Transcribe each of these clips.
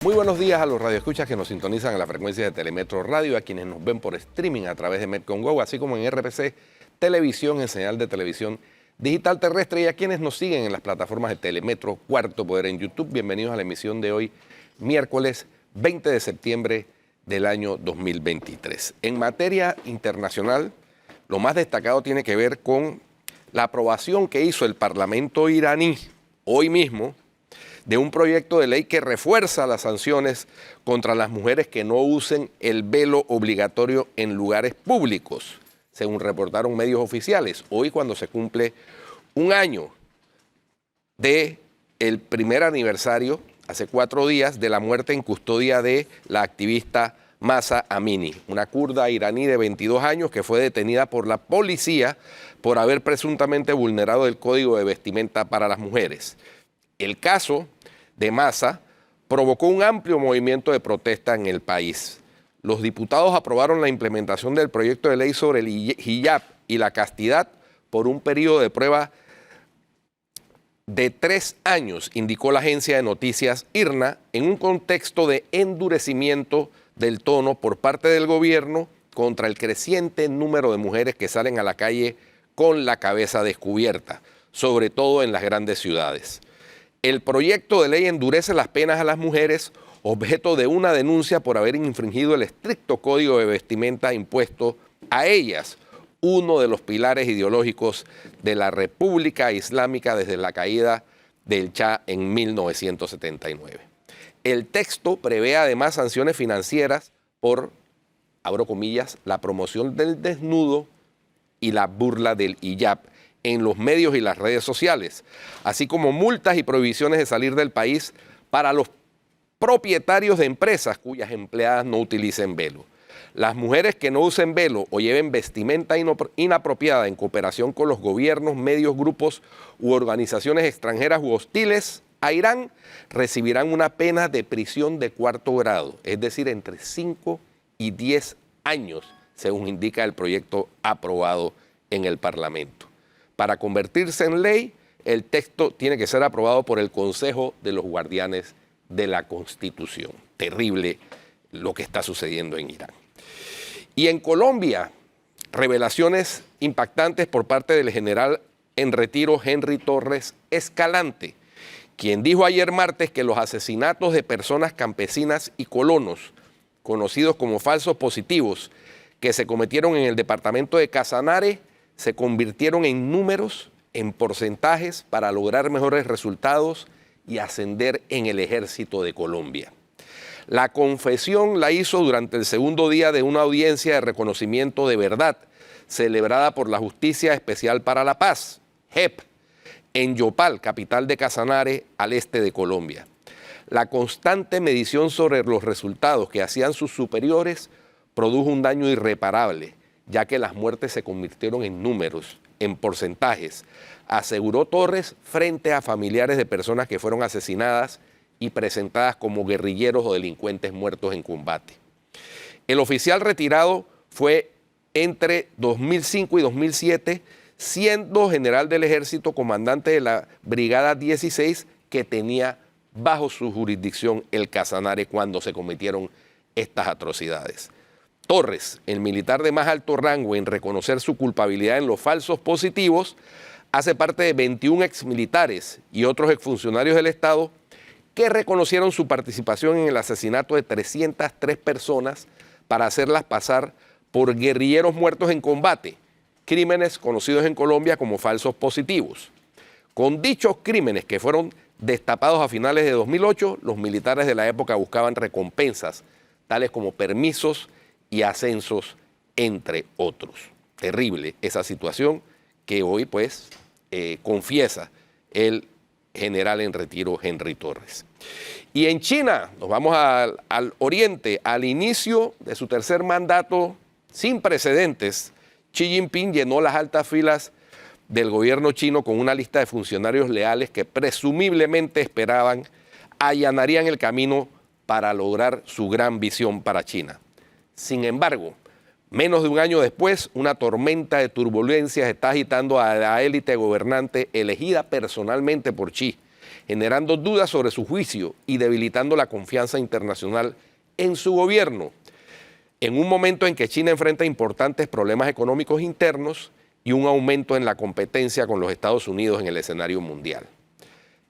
Muy buenos días a los radioescuchas que nos sintonizan en la frecuencia de Telemetro Radio, a quienes nos ven por streaming a través de Metcon Go, así como en RPC Televisión, en señal de televisión digital terrestre, y a quienes nos siguen en las plataformas de Telemetro Cuarto Poder en YouTube. Bienvenidos a la emisión de hoy, miércoles 20 de septiembre del año 2023. En materia internacional, lo más destacado tiene que ver con la aprobación que hizo el Parlamento iraní hoy mismo de un proyecto de ley que refuerza las sanciones contra las mujeres que no usen el velo obligatorio en lugares públicos, según reportaron medios oficiales. Hoy, cuando se cumple un año del primer aniversario, hace 4 días, de la muerte en custodia de la activista Mahsa Amini, una kurda iraní de 22 años que fue detenida por la policía por haber presuntamente vulnerado el código de vestimenta para las mujeres. El caso de Mahsa provocó un amplio movimiento de protesta en el país. Los diputados aprobaron la implementación del proyecto de ley sobre el hijab y la castidad por un periodo de prueba de 3 años, indicó la agencia de noticias IRNA, en un contexto de endurecimiento del tono por parte del gobierno contra el creciente número de mujeres que salen a la calle con la cabeza descubierta, sobre todo en las grandes ciudades. El proyecto de ley endurece las penas a las mujeres objeto de una denuncia por haber infringido el estricto código de vestimenta impuesto a ellas, uno de los pilares ideológicos de la República Islámica desde la caída del Shah en 1979. El texto prevé además sanciones financieras por, abro comillas, la promoción del desnudo y la burla del hijab en los medios y las redes sociales, así como multas y prohibiciones de salir del país para los propietarios de empresas cuyas empleadas no utilicen velo. Las mujeres que no usen velo o lleven vestimenta inapropiada en cooperación con los gobiernos, medios, grupos u organizaciones extranjeras u hostiles a Irán recibirán una pena de prisión de 4º grado, es decir, entre 5 y 10 años, según indica el proyecto aprobado en el Parlamento. Para convertirse en ley, el texto tiene que ser aprobado por el Consejo de los Guardianes de la Constitución. Terrible lo que está sucediendo en Irán. Y en Colombia, revelaciones impactantes por parte del general en retiro Henry Torres Escalante, quien dijo ayer martes que los asesinatos de personas campesinas y colonos, conocidos como falsos positivos, que se cometieron en el departamento de Casanare, se convirtieron en números, en porcentajes, para lograr mejores resultados y ascender en el ejército de Colombia. La confesión la hizo durante el segundo día de una audiencia de reconocimiento de verdad, celebrada por la Justicia Especial para la Paz, JEP, en Yopal, capital de Casanare, al este de Colombia. La constante medición sobre los resultados que hacían sus superiores produjo un daño irreparable, ya que las muertes se convirtieron en números, en porcentajes, aseguró Torres frente a familiares de personas que fueron asesinadas y presentadas como guerrilleros o delincuentes muertos en combate. El oficial retirado fue entre 2005 y 2007, siendo general del ejército, comandante de la Brigada 16, que tenía bajo su jurisdicción el Casanare cuando se cometieron estas atrocidades. Torres, el militar de más alto rango en reconocer su culpabilidad en los falsos positivos, hace parte de 21 exmilitares y otros exfuncionarios del Estado que reconocieron su participación en el asesinato de 303 personas para hacerlas pasar por guerrilleros muertos en combate, crímenes conocidos en Colombia como falsos positivos. Con dichos crímenes, que fueron destapados a finales de 2008, los militares de la época buscaban recompensas, tales como permisos y ascensos, entre otros. Terrible esa situación que hoy pues confiesa el general en retiro Henry Torres. Y en China, nos vamos al oriente, al inicio de su tercer mandato sin precedentes, Xi Jinping llenó las altas filas del gobierno chino con una lista de funcionarios leales que presumiblemente esperaban allanarían el camino para lograr su gran visión para China. Sin embargo, menos de un año después, una tormenta de turbulencias está agitando a la élite gobernante elegida personalmente por Xi, generando dudas sobre su juicio y debilitando la confianza internacional en su gobierno, en un momento en que China enfrenta importantes problemas económicos internos y un aumento en la competencia con los Estados Unidos en el escenario mundial.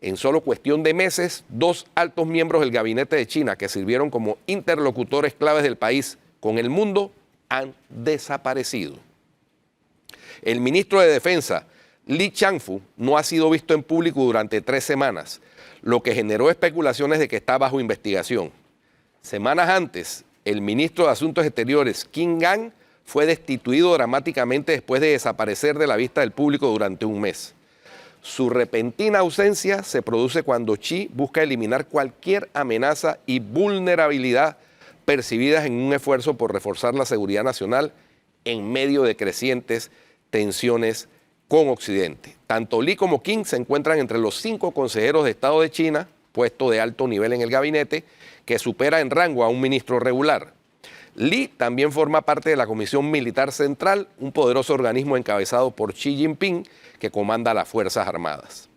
En solo cuestión de meses, 2 altos miembros del gabinete de China que sirvieron como interlocutores claves del país con el mundo han desaparecido. El ministro de Defensa, Li Changfu, no ha sido visto en público durante 3 semanas, lo que generó especulaciones de que está bajo investigación. Semanas antes, el ministro de Asuntos Exteriores, Qin Gang, fue destituido dramáticamente después de desaparecer de la vista del público durante un mes. Su repentina ausencia se produce cuando Xi busca eliminar cualquier amenaza y vulnerabilidad percibidas en un esfuerzo por reforzar la seguridad nacional en medio de crecientes tensiones con Occidente. Tanto Li como Qin se encuentran entre los 5 consejeros de Estado de China, puesto de alto nivel en el gabinete, que supera en rango a un ministro regular. Li también forma parte de la Comisión Militar Central, un poderoso organismo encabezado por Xi Jinping, que comanda las Fuerzas Armadas.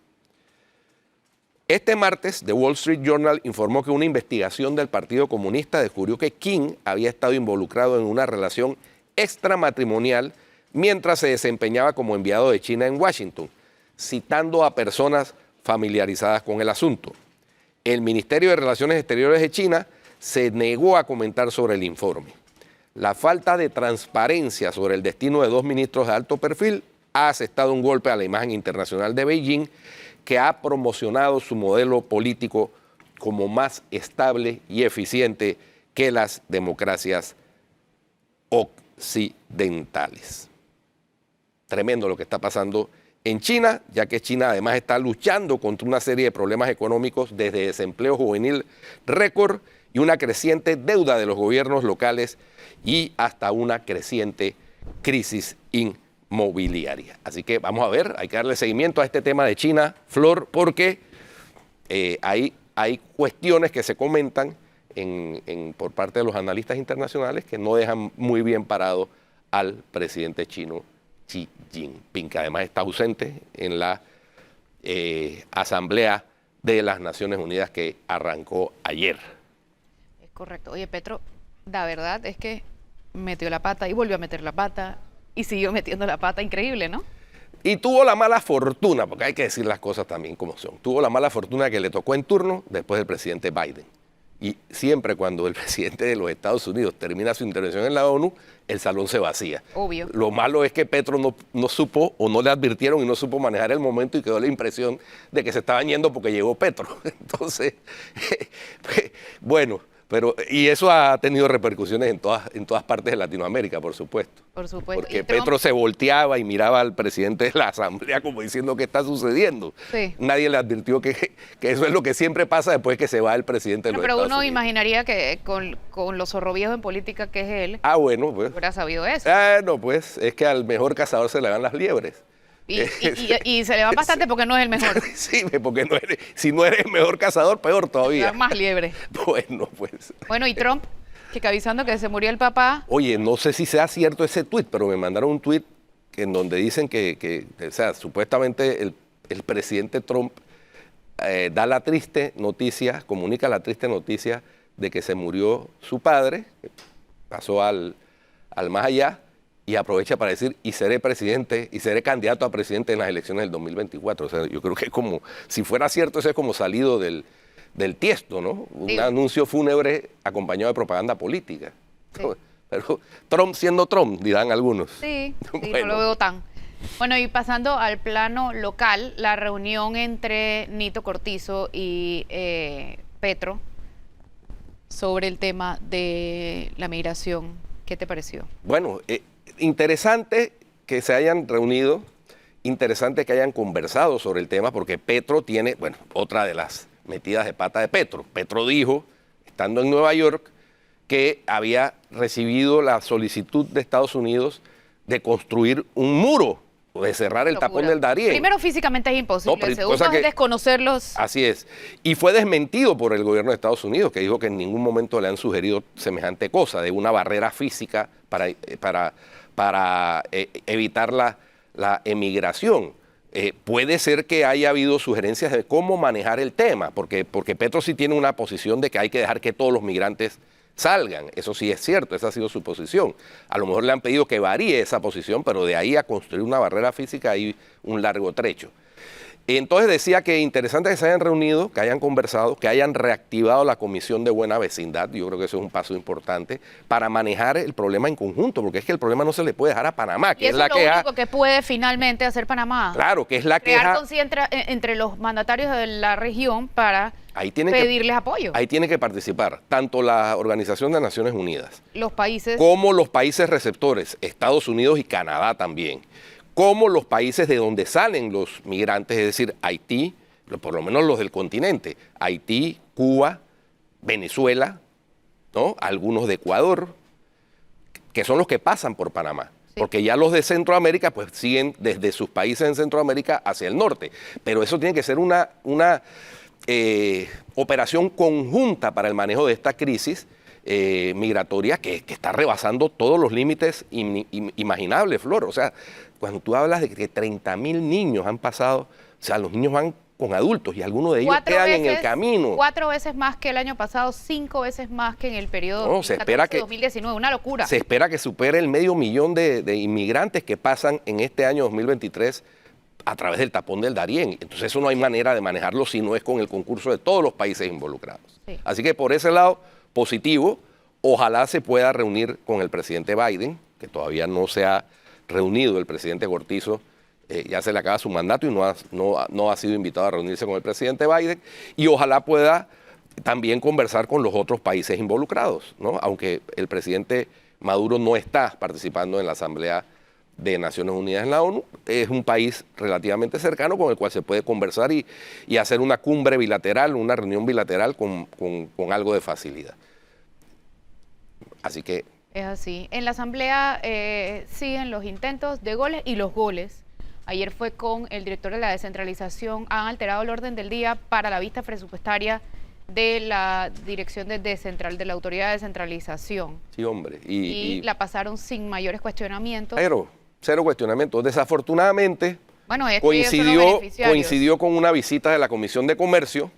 Este martes, The Wall Street Journal informó que una investigación del Partido Comunista descubrió que Qin había estado involucrado en una relación extramatrimonial mientras se desempeñaba como enviado de China en Washington, citando a personas familiarizadas con el asunto. El Ministerio de Relaciones Exteriores de China se negó a comentar sobre el informe. La falta de transparencia sobre el destino de 2 ministros de alto perfil ha asestado un golpe a la imagen internacional de Beijing, que ha promocionado su modelo político como más estable y eficiente que las democracias occidentales. Tremendo lo que está pasando en China, ya que China además está luchando contra una serie de problemas económicos, desde desempleo juvenil récord y una creciente deuda de los gobiernos locales y hasta una creciente crisis inmobiliaria. Así que vamos a ver, hay que darle seguimiento a este tema de China, Flor, porque hay cuestiones que se comentan por parte de los analistas internacionales que no dejan muy bien parado al presidente chino Xi Jinping, que además está ausente en la Asamblea de las Naciones Unidas que arrancó ayer. Es correcto. Oye, Petro, la verdad es que metió la pata y volvió a meter la pata y siguió metiendo la pata, increíble, ¿no? Y tuvo la mala fortuna, porque hay que decir las cosas también como son, tuvo la mala fortuna que le tocó en turno después del presidente Biden. Y siempre cuando el presidente de los Estados Unidos termina su intervención en la ONU, el salón se vacía. Obvio. Lo malo es que Petro no supo, o no le advirtieron y no supo manejar el momento, y quedó la impresión de que se estaban yendo porque llegó Petro. Entonces, bueno, y eso ha tenido repercusiones en todas partes de Latinoamérica, por supuesto. Por supuesto. Porque Petro se volteaba y miraba al presidente de la Asamblea como diciendo qué está sucediendo. Sí. Nadie le advirtió que eso es lo que siempre pasa después que se va el presidente de los Estados Unidos. Pero uno imaginaría que con los zorroviejos en política que es él, bueno, pues. hubiera sabido eso. No, pues es que al mejor cazador se le van las liebres. Y se le va bastante porque no es el mejor. Sí, porque si no eres el mejor cazador, peor todavía. Más liebre. Bueno, pues. Bueno, y Trump, que avisando que se murió el papá. Oye, no sé si sea cierto ese tuit, pero me mandaron un tuit en donde dicen que o sea, supuestamente el presidente Trump da la triste noticia, comunica la triste noticia de que se murió su padre, que pasó al más allá, y aprovecha para decir, y seré presidente, y seré candidato a presidente en las elecciones del 2024. O sea, yo creo que es como, si fuera cierto, eso es como salido del tiesto, ¿no? Un anuncio fúnebre acompañado de propaganda política. Sí. Pero Trump siendo Trump, dirán algunos. Sí, bueno. No lo veo tan. Bueno, y pasando al plano local, la reunión entre Nito Cortizo y Petro sobre el tema de la migración, ¿qué te pareció? Bueno, interesante que se hayan reunido, interesante que hayan conversado sobre el tema, porque Petro tiene, bueno, otra de las metidas de pata de Petro. Petro dijo, estando en Nueva York, que había recibido la solicitud de Estados Unidos de construir un muro, o de cerrar el tapón del Darién. Primero, físicamente es imposible. Segundo, es desconocerlos. Así es. Y fue desmentido por el gobierno de Estados Unidos, que dijo que en ningún momento le han sugerido semejante cosa, de una barrera física para evitar la emigración. puede ser que haya habido sugerencias de cómo manejar el tema, porque Petro sí tiene una posición de que hay que dejar que todos los migrantes salgan. Eso sí es cierto, esa ha sido su posición. A lo mejor le han pedido que varíe esa posición, pero de ahí a construir una barrera física hay un largo trecho. Entonces decía que interesante que se hayan reunido, que hayan conversado, que hayan reactivado la Comisión de Buena Vecindad. Yo creo que eso es un paso importante para manejar el problema en conjunto, porque es que el problema no se le puede dejar a Panamá, que Y es eso la es lo queja. único que puede finalmente hacer Panamá. Claro, que es la Crear queja. conciencia entre los mandatarios de la región para pedirles apoyo. Ahí tiene que participar tanto la Organización de Naciones Unidas Los países. como los países receptores, Estados Unidos y Canadá también, como los países de donde salen los migrantes, es decir, Haití, por lo menos los del continente, Haití, Cuba, Venezuela, ¿no? Algunos de Ecuador, que son los que pasan por Panamá. Sí. Porque ya los de Centroamérica pues siguen desde sus países en Centroamérica hacia el norte. Pero eso tiene que ser una operación conjunta para el manejo de esta crisis migratoria que está rebasando todos los límites imaginables, Flor. O sea, cuando tú hablas de que 30.000 niños han pasado, o sea, los niños van con adultos y algunos de ellos quedan en el camino. 4 veces más que el año pasado, 5 veces más que en el periodo No, se espera que 2019, una locura. Se espera que supere el 500.000 de inmigrantes que pasan en este año 2023 a través del tapón del Darién. Entonces eso no hay manera de manejarlo si no es con el concurso de todos los países involucrados. Sí. Así que por ese lado, positivo, ojalá se pueda reunir con el presidente Biden, que todavía no se ha reunido el presidente Cortizo, ya se le acaba su mandato y no ha sido invitado a reunirse con el presidente Biden, y ojalá pueda también conversar con los otros países involucrados, ¿no? Aunque el presidente Maduro no está participando en la Asamblea de Naciones Unidas en la ONU, es un país relativamente cercano con el cual se puede conversar y hacer una cumbre bilateral, una reunión bilateral con algo de facilidad. Así que... Es así. En la Asamblea siguen los intentos de goles y los goles. Ayer fue con el director de la descentralización, han alterado el orden del día para la vista presupuestaria de la Dirección de la Autoridad de Descentralización. Sí, hombre. Y la pasaron sin mayores cuestionamientos. Cero cuestionamientos. Desafortunadamente, bueno, coincidió con una visita de la Comisión de Comercio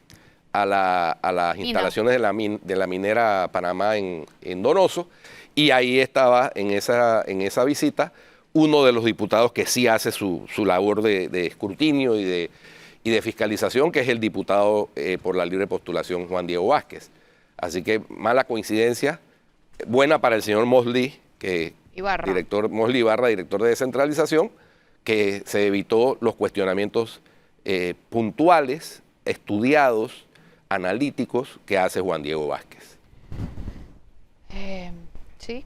a las instalaciones de la minera Panamá en Donoso, y ahí estaba en esa visita uno de los diputados que sí hace su labor de escrutinio y de fiscalización, que es el diputado por la libre postulación Juan Diego Vázquez. Así que mala coincidencia, buena para el señor Mosley, Mosley Ibarra, director de descentralización, que se evitó los cuestionamientos puntuales, estudiados, analíticos que hace Juan Diego Vázquez. Sí.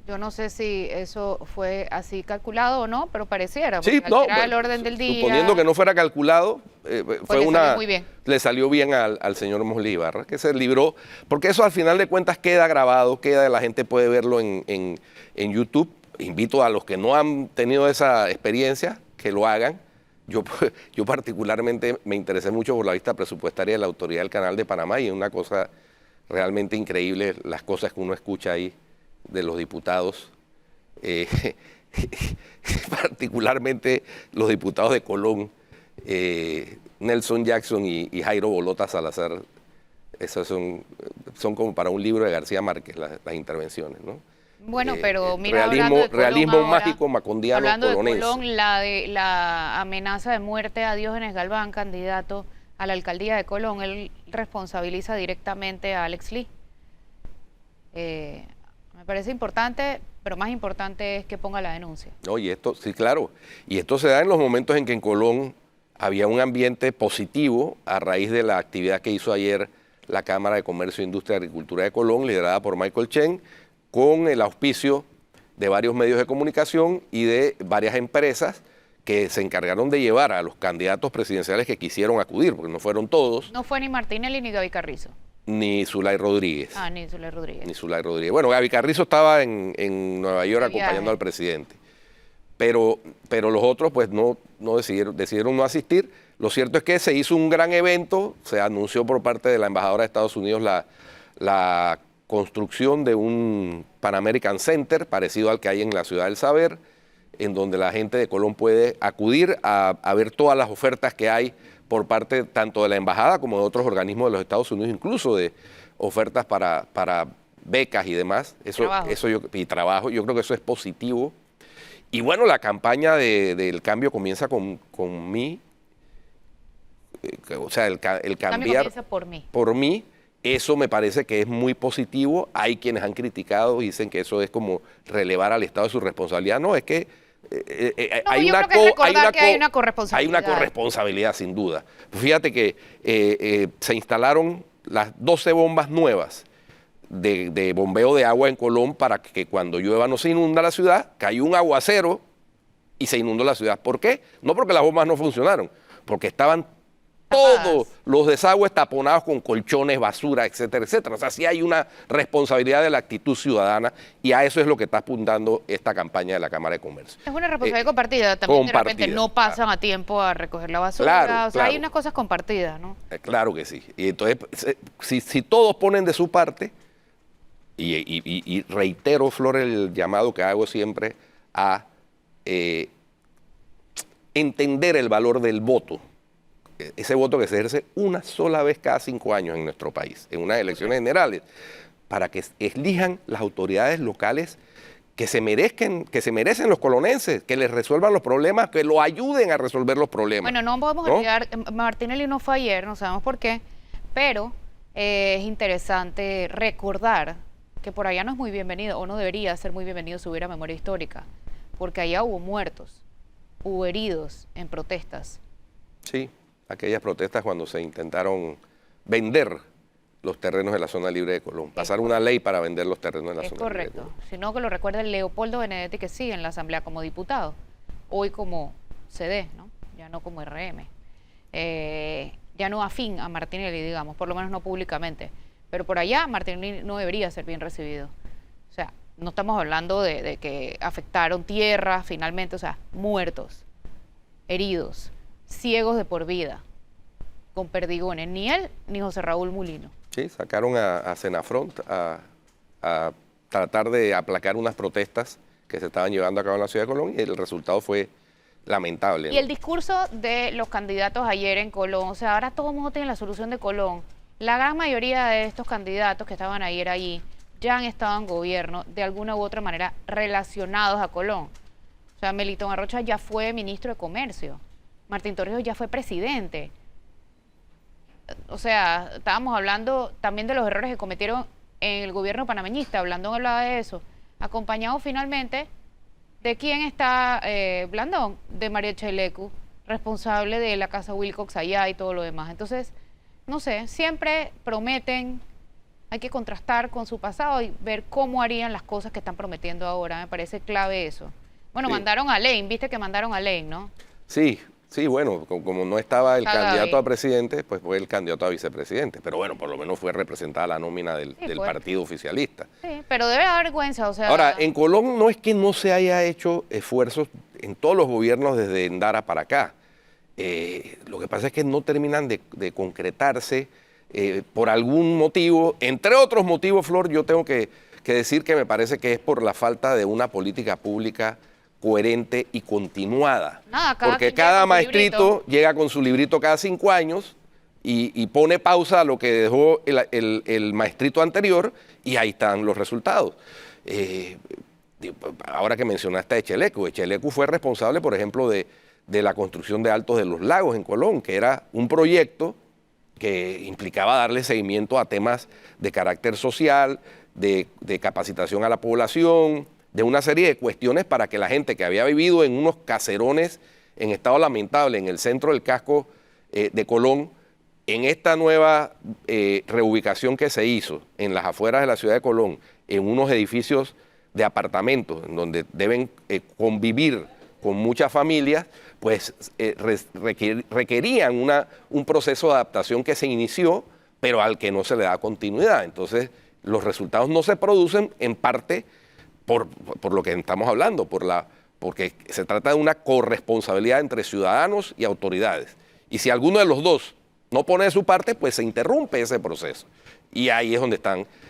Yo no sé si eso fue así calculado o no, pero pareciera. Sí, el orden del día. Suponiendo que no fuera calculado, le salió bien al señor Mosley Ibarra, que se libró, porque eso al final de cuentas queda grabado, la gente puede verlo en YouTube. Invito a los que no han tenido esa experiencia que lo hagan. Yo particularmente me interesé mucho por la vista presupuestaria de la Autoridad del Canal de Panamá, y es una cosa realmente increíble las cosas que uno escucha ahí de los diputados, particularmente los diputados de Colón, Nelson Jackson y Jairo Bolota Salazar. Esos son como para un libro de García Márquez las intervenciones, ¿no? Bueno, pero mira, realismo mágico macondiano hablando colonense. De Colón, la amenaza de muerte a Diógenes Galván, candidato a la alcaldía de Colón, él responsabiliza directamente a Alex Lee. Me parece importante, pero más importante es que ponga la denuncia. Oye, esto, sí, claro. Y esto se da en los momentos en que en Colón había un ambiente positivo a raíz de la actividad que hizo ayer la Cámara de Comercio, Industria y Agricultura de Colón, liderada por Michael Chen, con el auspicio de varios medios de comunicación y de varias empresas que se encargaron de llevar a los candidatos presidenciales que quisieron acudir, porque no fueron todos. No fue ni Martinelli ni Gaby Carrizo. Ni Zulay Rodríguez. Ni Zulay Rodríguez. Ni Zulay Rodríguez. Bueno, Gaby Carrizo estaba en Nueva York acompañando al presidente. Pero los otros pues no decidieron no asistir. Lo cierto es que se hizo un gran evento, se anunció por parte de la embajadora de Estados Unidos la construcción de un Pan American Center parecido al que hay en la Ciudad del Saber. en donde la gente de Colón puede acudir a ver todas las ofertas que hay por parte tanto de la embajada como de otros organismos de los Estados Unidos, incluso de ofertas para becas y demás. Y trabajo, yo creo que eso es positivo. Y bueno, la campaña del cambio comienza con mí. O sea, el cambiar comienza por mí. Por mí, eso me parece que es muy positivo. Hay quienes han criticado y dicen que eso es como relevar al Estado de su responsabilidad. No, es que hay una corresponsabilidad, sin duda. Fíjate que se instalaron las 12 bombas nuevas de bombeo de agua en Colón para que cuando llueva no se inunda la ciudad. Cayó un aguacero y se inundó la ciudad. ¿Por qué? No porque las bombas no funcionaron, porque estaban todos los desagües taponados con colchones, basura, etcétera, etcétera. O sea, sí hay una responsabilidad de la actitud ciudadana y a eso es lo que está apuntando esta campaña de la Cámara de Comercio. Es una responsabilidad compartida. También de repente no pasan a tiempo a recoger la basura. O sea, hay unas cosas compartidas, ¿no? Claro que sí. Y entonces, si todos ponen de su parte, y reitero, Flor, el llamado que hago siempre a entender el valor del voto. Ese voto que se ejerce una sola vez cada 5 años en nuestro país, en unas elecciones generales, para que elijan las autoridades locales que se merecen los colonenses, que les resuelvan los problemas, que lo ayuden a resolver los problemas. Bueno, no podemos olvidar, Martinelli no fue ayer, no sabemos por qué, pero es interesante recordar que por allá no es muy bienvenido, o no debería ser muy bienvenido subir a memoria histórica, porque allá hubo muertos, hubo heridos en protestas. Sí. Aquellas protestas cuando se intentaron vender los terrenos de la zona libre de Colón. Pasar una ley para vender los terrenos de la zona libre de Colón. Si no, que lo recuerde Leopoldo Benedetti, que sigue en la Asamblea como diputado, hoy como CD, ¿no? Ya no como RM. Ya no afín a Martinelli, digamos, por lo menos no públicamente. Pero por allá Martinelli no debería ser bien recibido. O sea, no estamos hablando de que afectaron tierras finalmente, o sea, muertos, heridos, ciegos de por vida, con perdigones, ni él ni José Raúl Mulino. Sí, sacaron a Senafront a tratar de aplacar unas protestas que se estaban llevando a cabo en la ciudad de Colón y el resultado fue lamentable, ¿no? Y el discurso de los candidatos ayer en Colón, o sea, ahora todo el mundo tiene la solución de Colón. La gran mayoría de estos candidatos que estaban ayer allí ya han estado en gobierno de alguna u otra manera relacionados a Colón. O sea, Melitón Arrocha ya fue ministro de Comercio. Martín Torrijos ya fue presidente. O sea, estábamos hablando también de los errores que cometieron en el gobierno panameñista, hablaba de eso, acompañado finalmente de quién está Blandón, de María Chelecu, responsable de la casa Wilcox allá y todo lo demás. Entonces, no sé, siempre prometen, hay que contrastar con su pasado y ver cómo harían las cosas que están prometiendo ahora. Me parece clave eso. Bueno, sí. Mandaron a Lane, viste que mandaron a Lane, ¿no? Sí. Sí, bueno, como no estaba el candidato a presidente, pues fue el candidato a vicepresidente. Pero bueno, por lo menos fue representada la nómina del partido oficialista. Sí, pero debe dar vergüenza, o sea... Ahora, en Colón no es que no se haya hecho esfuerzos en todos los gobiernos desde Endara para acá. Lo que pasa es que no terminan de concretarse por algún motivo. Entre otros motivos, Flor, yo tengo que decir que me parece que es por la falta de una política pública coherente y continuada. Porque cada maestrito llega con su librito cada 5 años y pone pausa a lo que dejó el maestrito anterior y ahí están los resultados. Ahora que mencionaste a Echelecu fue responsable, por ejemplo, de la construcción de Altos de los Lagos en Colón, que era un proyecto que implicaba darle seguimiento a temas de carácter social, de capacitación a la población, de una serie de cuestiones para que la gente que había vivido en unos caserones en estado lamentable en el centro del casco de Colón, en esta nueva reubicación que se hizo en las afueras de la ciudad de Colón, en unos edificios de apartamentos, en donde deben convivir con muchas familias, pues requerían un proceso de adaptación que se inició, pero al que no se le da continuidad. Entonces, los resultados no se producen en parte por lo que estamos hablando, porque se trata de una corresponsabilidad entre ciudadanos y autoridades. Y si alguno de los dos no pone de su parte, pues se interrumpe ese proceso. Y ahí es donde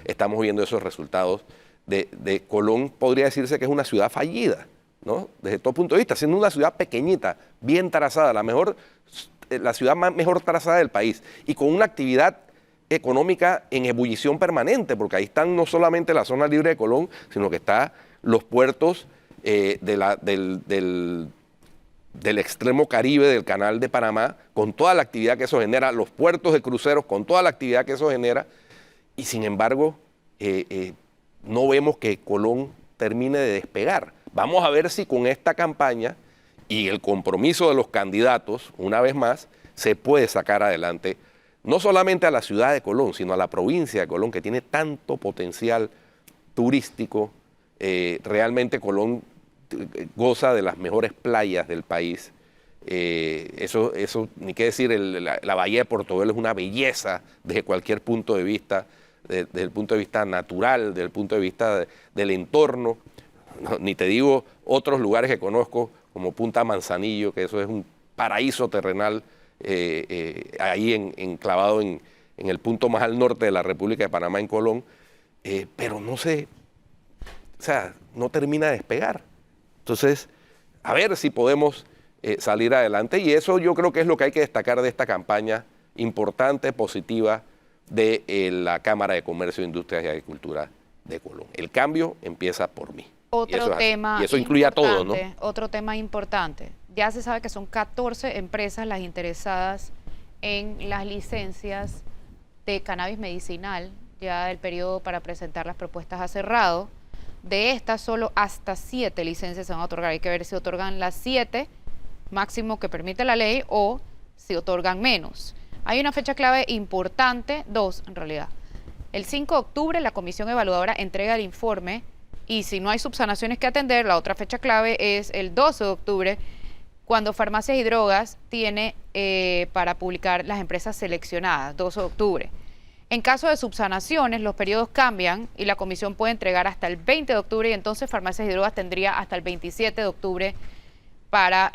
estamos viendo esos resultados de Colón. Podría decirse que es una ciudad fallida, ¿no? Desde todo punto de vista, siendo una ciudad pequeñita, bien trazada, la ciudad mejor trazada del país, y con una actividad económica en ebullición permanente, porque ahí están no solamente la zona libre de Colón, sino que están los puertos del extremo caribe del canal de Panamá, con toda la actividad que eso genera, los puertos de cruceros con toda la actividad que eso genera, y sin embargo no vemos que Colón termine de despegar. Vamos a ver si con esta campaña y el compromiso de los candidatos, una vez más, se puede sacar adelante no solamente a la ciudad de Colón, sino a la provincia de Colón, que tiene tanto potencial turístico. Realmente Colón goza de las mejores playas del país. Eso ni qué decir, la bahía de Portobelo es una belleza desde cualquier punto de vista, desde el punto de vista natural, desde el punto de vista del entorno. No, ni te digo otros lugares que conozco, como Punta Manzanillo, que eso es un paraíso terrenal, ahí enclavado en el punto más al norte de la República de Panamá, en Colón, pero no sé, o sea, no termina de despegar. Entonces, a ver si podemos salir adelante, y eso yo creo que es lo que hay que destacar de esta campaña importante, positiva, de la Cámara de Comercio, Industrias y Agricultura de Colón. El cambio empieza por mí. Otro tema y eso incluye a todos, ¿no? Otro tema importante. Ya se sabe que son 14 empresas las interesadas en las licencias de cannabis medicinal. Ya el periodo para presentar las propuestas ha cerrado. De estas, solo hasta 7 licencias se van a otorgar. Hay que ver si otorgan las 7, máximo que permite la ley, o si otorgan menos. Hay una fecha clave importante, 2 en realidad. El 5 de octubre la comisión evaluadora entrega el informe, y si no hay subsanaciones que atender, la otra fecha clave es el 12 de octubre, cuando Farmacias y Drogas tiene para publicar las empresas seleccionadas, 12 de octubre. En caso de subsanaciones, los periodos cambian y la comisión puede entregar hasta el 20 de octubre, y entonces Farmacias y Drogas tendría hasta el 27 de octubre para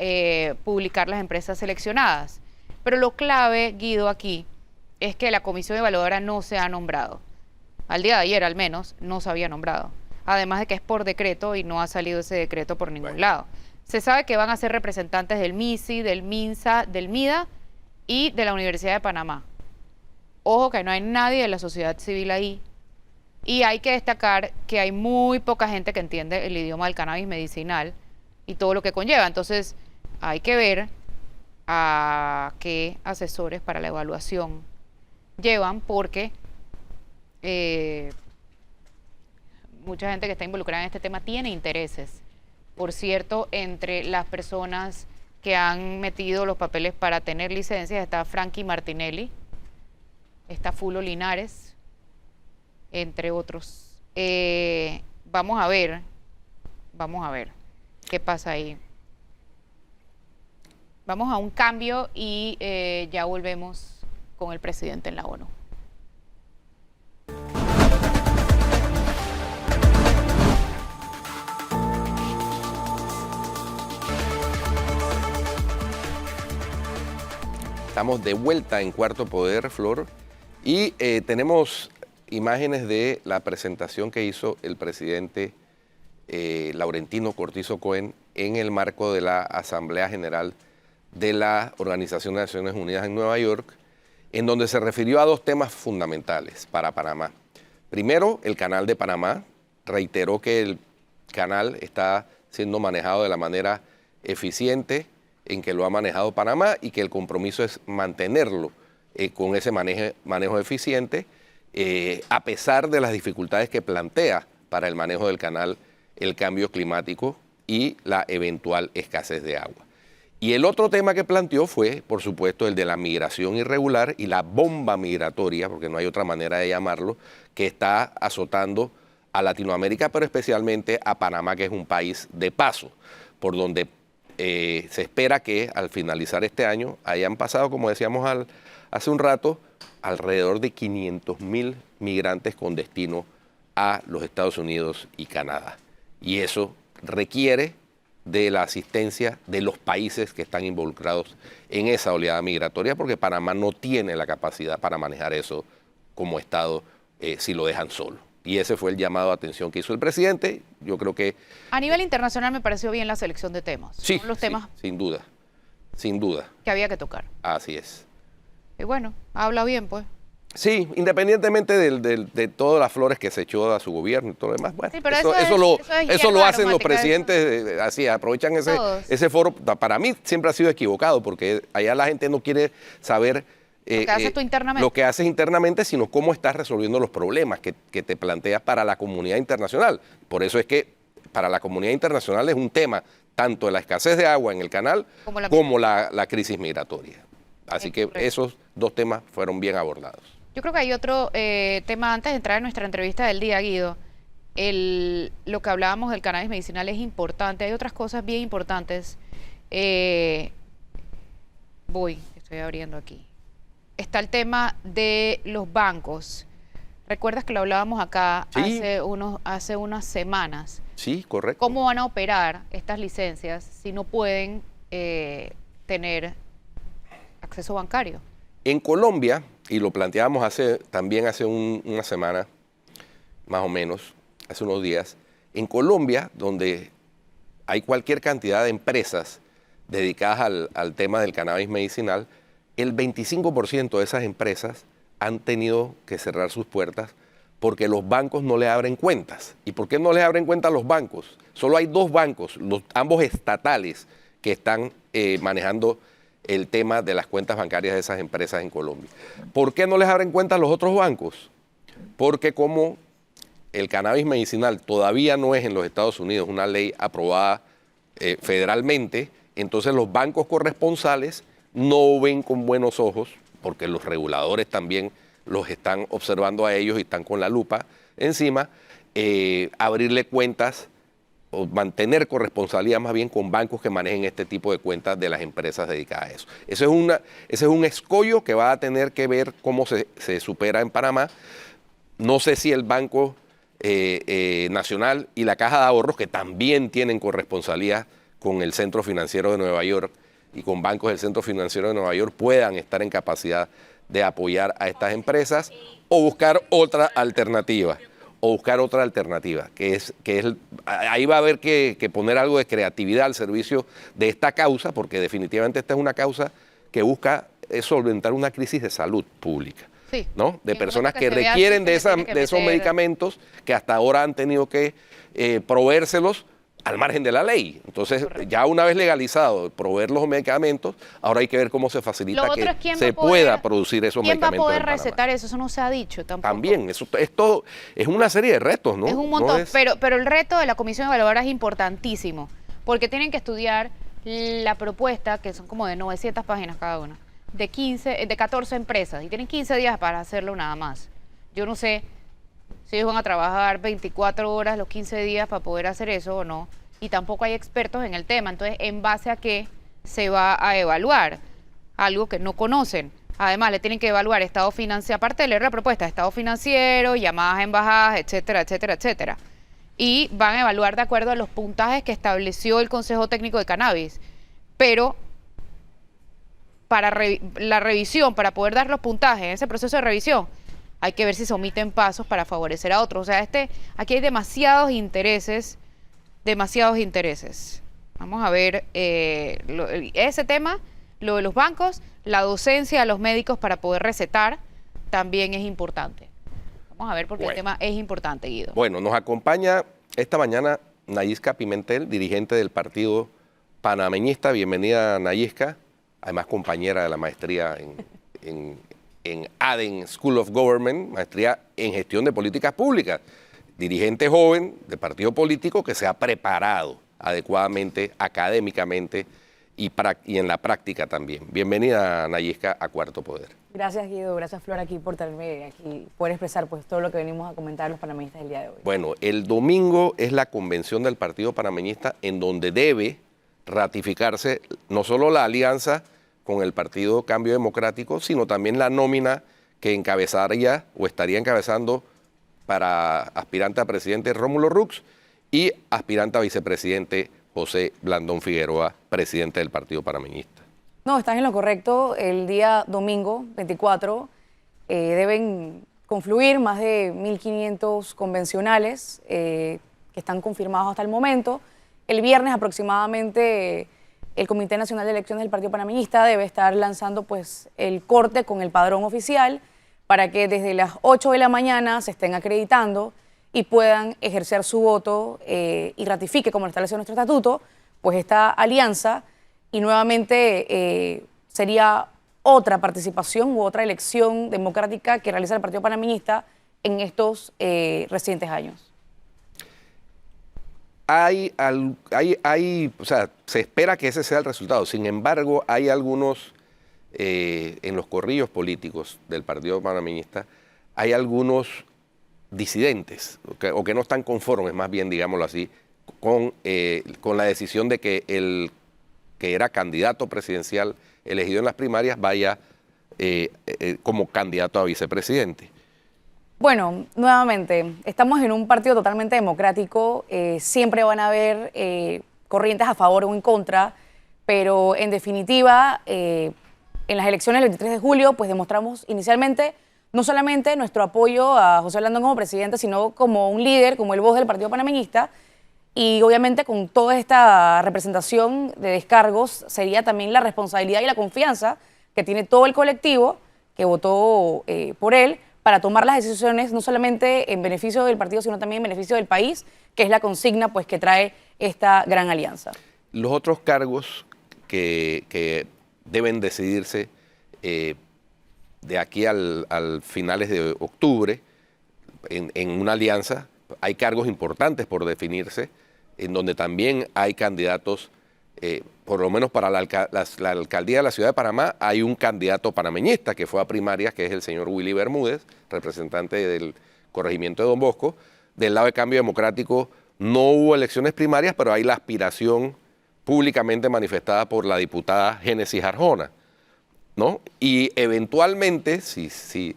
publicar las empresas seleccionadas. Pero lo clave, Guido, aquí es que la comisión evaluadora no se ha nombrado. Al día de ayer, al menos, no se había nombrado. Además de que es por decreto y no ha salido ese decreto por ningún lado. Se sabe que van a ser representantes del MISI, del MINSA, del MIDA y de la Universidad de Panamá. Ojo que no hay nadie de la sociedad civil ahí. Y hay que destacar que hay muy poca gente que entiende el idioma del cannabis medicinal y todo lo que conlleva. Entonces, hay que ver a qué asesores para la evaluación llevan, porque mucha gente que está involucrada en este tema tiene intereses. Por cierto, entre las personas que han metido los papeles para tener licencias está Frankie Martinelli, está Fulo Linares, entre otros. Vamos a ver qué pasa ahí. Vamos a un cambio y ya volvemos con el presidente en la ONU. Estamos de vuelta en Cuarto Poder, Flor, y tenemos imágenes de la presentación que hizo el presidente Laurentino Cortizo Cohen en el marco de la Asamblea General de la Organización de Naciones Unidas en Nueva York, en donde se refirió a 2 temas fundamentales para Panamá. Primero, el Canal de Panamá. Reiteró que el canal está siendo manejado de la manera eficiente en que lo ha manejado Panamá, y que el compromiso es mantenerlo con ese manejo eficiente, a pesar de las dificultades que plantea para el manejo del canal el cambio climático y la eventual escasez de agua. Y el otro tema que planteó fue, por supuesto, el de la migración irregular y la bomba migratoria, porque no hay otra manera de llamarlo, que está azotando a Latinoamérica, pero especialmente a Panamá, que es un país de paso, por donde se espera que al finalizar este año hayan pasado, como decíamos hace un rato, alrededor de 500.000 migrantes con destino a los Estados Unidos y Canadá. Y eso requiere de la asistencia de los países que están involucrados en esa oleada migratoria, porque Panamá no tiene la capacidad para manejar eso como Estado si lo dejan solo. Y ese fue el llamado de atención que hizo el presidente. Yo creo que... A nivel internacional me pareció bien la selección de temas. Sí, Son los sí, temas sin duda, sin duda. que había que tocar. Así es. Y bueno, habla bien, pues. Sí, independientemente de todas las flores que se echó a su gobierno y todo lo demás, bueno, Sí, pero eso es lo hierba hacen los aromática, presidentes, así, aprovechan Todos. ese foro. Para mí siempre ha sido equivocado, porque allá la gente no quiere saber Lo que haces tú internamente. lo que haces internamente, sino cómo estás resolviendo los problemas que te planteas para la comunidad internacional. Por eso es que para la comunidad internacional es un tema tanto la escasez de agua en el canal como la crisis migratoria. Así que correcto. esos dos temas fueron bien abordados. Yo creo que hay otro tema antes de entrar en nuestra entrevista del día, Guido. Lo que hablábamos del cannabis medicinal es importante. Hay otras cosas bien importantes. Estoy abriendo aquí. Está el tema de los bancos. ¿Recuerdas que lo hablábamos acá Sí. hace unas semanas? Sí, correcto. ¿Cómo van a operar estas licencias si no pueden tener acceso bancario? En Colombia, y lo planteábamos también hace una semana, más o menos, hace unos días, en Colombia, donde hay cualquier cantidad de empresas dedicadas al tema del cannabis medicinal, el 25% de esas empresas han tenido que cerrar sus puertas porque los bancos no le abren cuentas. ¿Y por qué no les abren cuentas los bancos? Solo hay dos bancos, ambos estatales, que están manejando el tema de las cuentas bancarias de esas empresas en Colombia. ¿Por qué no les abren cuentas los otros bancos? Porque como el cannabis medicinal todavía no es en los Estados Unidos una ley aprobada federalmente, entonces los bancos corresponsales no ven con buenos ojos, porque los reguladores también los están observando a ellos y están con la lupa encima, abrirle cuentas o mantener corresponsabilidad más bien con bancos que manejen este tipo de cuentas de las empresas dedicadas a eso. Ese es un escollo que va a tener que ver cómo se supera en Panamá. No sé si el Banco Nacional y la Caja de Ahorros, que también tienen corresponsabilidad con el Centro Financiero de Nueva York y con bancos del Centro Financiero de Nueva York, puedan estar en capacidad de apoyar a estas empresas o buscar otra alternativa. Ahí va a haber que poner algo de creatividad al servicio de esta causa, porque definitivamente esta es una causa que busca solventar una crisis de salud pública, Sí. ¿no? De En el personas momento que se vea requieren así, de se le tiene que esos meter. medicamentos que hasta ahora han tenido que proveérselos al margen de la ley. Entonces, Correcto. ya una vez legalizado proveer los medicamentos, ahora hay que ver cómo se facilita Lo otro que es quién va se a poder- pueda producir esos ¿Quién va a medicamentos poder en Panamá. recetar eso? Eso no se ha dicho tampoco. También, eso es todo, es una serie de retos, ¿no? Es un No montón, es- pero el reto de la Comisión Evaluadora es importantísimo, porque tienen que estudiar la propuesta, que son como de 900 páginas cada una, de 14 empresas, y tienen 15 días para hacerlo nada más. Yo no sé si ellos van a trabajar 24 horas los 15 días para poder hacer eso o no, y tampoco hay expertos en el tema, entonces, ¿en base a qué se va a evaluar? Algo que no conocen. Además, le tienen que evaluar estado financiero, aparte de leer la propuesta, estado financiero, llamadas a embajadas, etcétera, etcétera, etcétera. Y van a evaluar de acuerdo a los puntajes que estableció el Consejo Técnico de Cannabis. Pero para la revisión, para poder dar los puntajes en ese proceso de revisión, hay que ver si se omiten pasos para favorecer a otros. O sea, aquí hay demasiados intereses. Vamos a ver ese tema, lo de los bancos, la docencia a los médicos para poder recetar, también es importante. Vamos a ver porque el tema es importante, Guido. Bueno, nos acompaña esta mañana Nayisca Pimentel, dirigente del partido panameñista. Bienvenida, Nayisca, además compañera de la maestría en ADEN School of Government, maestría en gestión de políticas públicas. Dirigente joven de partido político que se ha preparado adecuadamente, académicamente y en la práctica también. Bienvenida, Nayisca, a Cuarto Poder. Gracias, Guido. Gracias, Flor, aquí por tenerme aquí, poder expresar pues todo lo que venimos a comentar los panameñistas el día de hoy. Bueno, el domingo es la convención del Partido Panameñista en donde debe ratificarse no solo la alianza con el Partido Cambio Democrático, sino también la nómina que encabezaría o estaría encabezando para aspirante a presidente Rómulo Rux y aspirante a vicepresidente José Blandón Figueroa, presidente del Partido Panameñista. No, están en lo correcto. El día domingo 24 deben confluir, más de 1.500 convencionales que están confirmados hasta el momento. El viernes aproximadamente el Comité Nacional de Elecciones del Partido Panameñista debe estar lanzando pues, el corte con el padrón oficial para que desde las 8 de la mañana se estén acreditando y puedan ejercer su voto y ratifique, como lo establece nuestro estatuto, pues esta alianza y nuevamente sería otra participación u otra elección democrática que realiza el Partido Panameñista en estos recientes años. O sea, se espera que ese sea el resultado. Sin embargo, hay algunos, en los corrillos políticos del Partido Panameñista, hay algunos disidentes o que no están conformes, más bien, digámoslo así, con la decisión de que el que era candidato presidencial elegido en las primarias vaya como candidato a vicepresidente. Bueno, nuevamente, estamos en un partido totalmente democrático, siempre van a haber corrientes a favor o en contra, pero en definitiva, en las elecciones del 23 de julio, pues demostramos inicialmente no solamente nuestro apoyo a José Blandón como presidente, sino como un líder, como el voz del Partido Panameñista, y obviamente con toda esta representación de descargos sería también la responsabilidad y la confianza que tiene todo el colectivo que votó por él, para tomar las decisiones no solamente en beneficio del partido, sino también en beneficio del país, que es la consigna pues, que trae esta gran alianza. Los otros cargos que deben decidirse de aquí al finales de octubre, en una alianza, hay cargos importantes por definirse, en donde también hay candidatos, por lo menos para la alcaldía de la ciudad de Panamá, hay un candidato panameñista que fue a primarias, que es el señor Willy Bermúdez, representante del corregimiento de Don Bosco. Del lado de Cambio Democrático no hubo elecciones primarias, pero hay la aspiración públicamente manifestada por la diputada Génesis Arjona, ¿no? Y eventualmente, si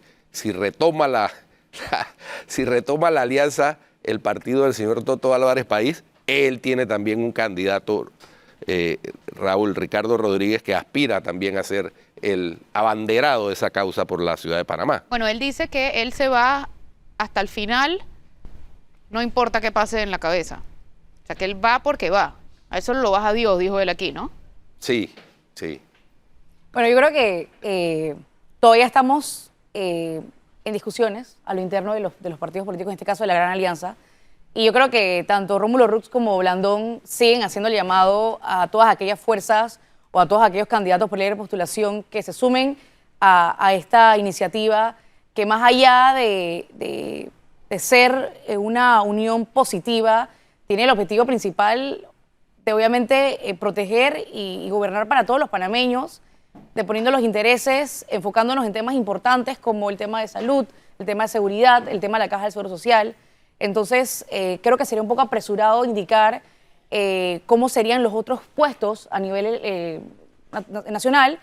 retoma si retoma la alianza el partido del señor Toto Álvarez País, él tiene también un candidato, Raúl Ricardo Rodríguez, que aspira también a ser el abanderado de esa causa por la ciudad de Panamá. Bueno, él dice que él se va hasta el final, no importa qué pase en la cabeza. O sea, que él va porque va. A eso lo baja Dios, dijo él aquí, ¿no? Sí, sí. Bueno, yo creo que todavía estamos en discusiones a lo interno de los partidos políticos, en este caso de la Gran Alianza. Y yo creo que tanto Rómulo Rux como Blandón siguen haciendo el llamado a todas aquellas fuerzas o a todos aquellos candidatos por libre postulación que se sumen a esta iniciativa, que más allá de ser una unión positiva, tiene el objetivo principal de obviamente proteger y gobernar para todos los panameños, de poniendo los intereses, enfocándonos en temas importantes como el tema de salud, el tema de seguridad, el tema de la Caja del Seguro Social. Entonces, creo que sería un poco apresurado indicar cómo serían los otros puestos a nivel nacional,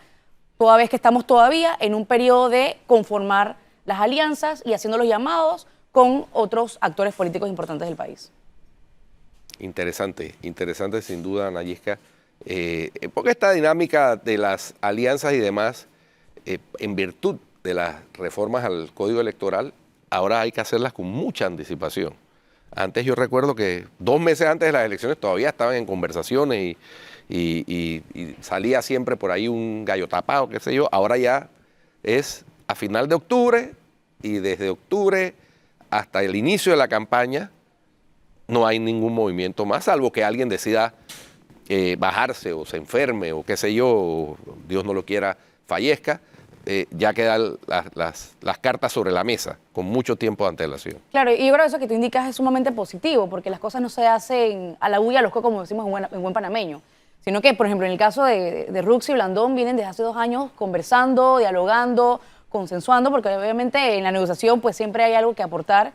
toda vez que estamos todavía en un periodo de conformar las alianzas y haciendo los llamados con otros actores políticos importantes del país. Interesante, interesante sin duda, Nayisca. Porque esta dinámica de las alianzas y demás, en virtud de las reformas al Código Electoral, ahora hay que hacerlas con mucha anticipación. Antes yo recuerdo que 2 meses antes de las elecciones todavía estaban en conversaciones y salía siempre por ahí un gallo tapado, qué sé yo. Ahora ya es a final de octubre y desde octubre hasta el inicio de la campaña no hay ningún movimiento más, salvo que alguien decida bajarse o se enferme o qué sé yo, o Dios no lo quiera, fallezca. Ya quedan las cartas sobre la mesa con mucho tiempo de antelación. Claro, y yo creo que eso que tú indicas es sumamente positivo, porque las cosas no se hacen a la bulla, a los cocos, como decimos en buen panameño, sino que, por ejemplo, en el caso de Rux y Blandón, vienen desde hace 2 años conversando, dialogando, consensuando, porque obviamente en la negociación pues siempre hay algo que aportar,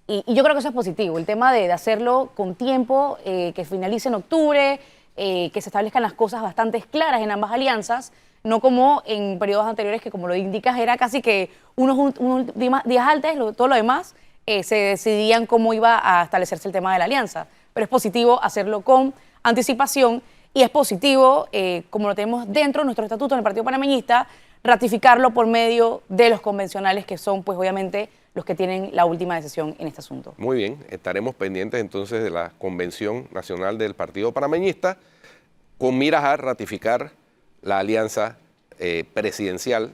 y yo creo que eso es positivo, el tema de hacerlo con tiempo, que finalice en octubre, que se establezcan las cosas bastante claras en ambas alianzas, no como en periodos anteriores que, como lo indicas, era casi que unos días antes, todo lo demás, se decidían cómo iba a establecerse el tema de la alianza. Pero es positivo hacerlo con anticipación y es positivo, como lo tenemos dentro de nuestro estatuto en el Partido Panameñista, ratificarlo por medio de los convencionales, que son, pues obviamente, los que tienen la última decisión en este asunto. Muy bien, estaremos pendientes entonces de la Convención Nacional del Partido Panameñista con miras a ratificar la alianza presidencial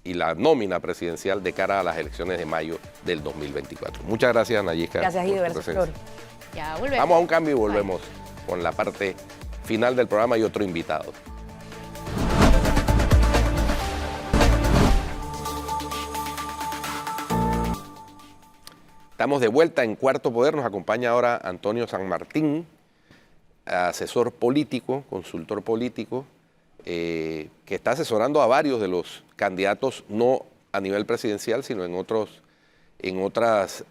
y la nómina presidencial de cara a las elecciones de mayo del 2024. Muchas gracias, Nayisca. Gracias, Guido. por tu Gracias, presencia. Flor. Ya volvemos. Vamos a un cambio y volvemos con la parte final del programa y otro invitado. Estamos de vuelta en Cuarto Poder. Nos acompaña ahora Antonio San Martín, asesor político, consultor político, que está asesorando a varios de los candidatos, no a nivel presidencial, sino en otras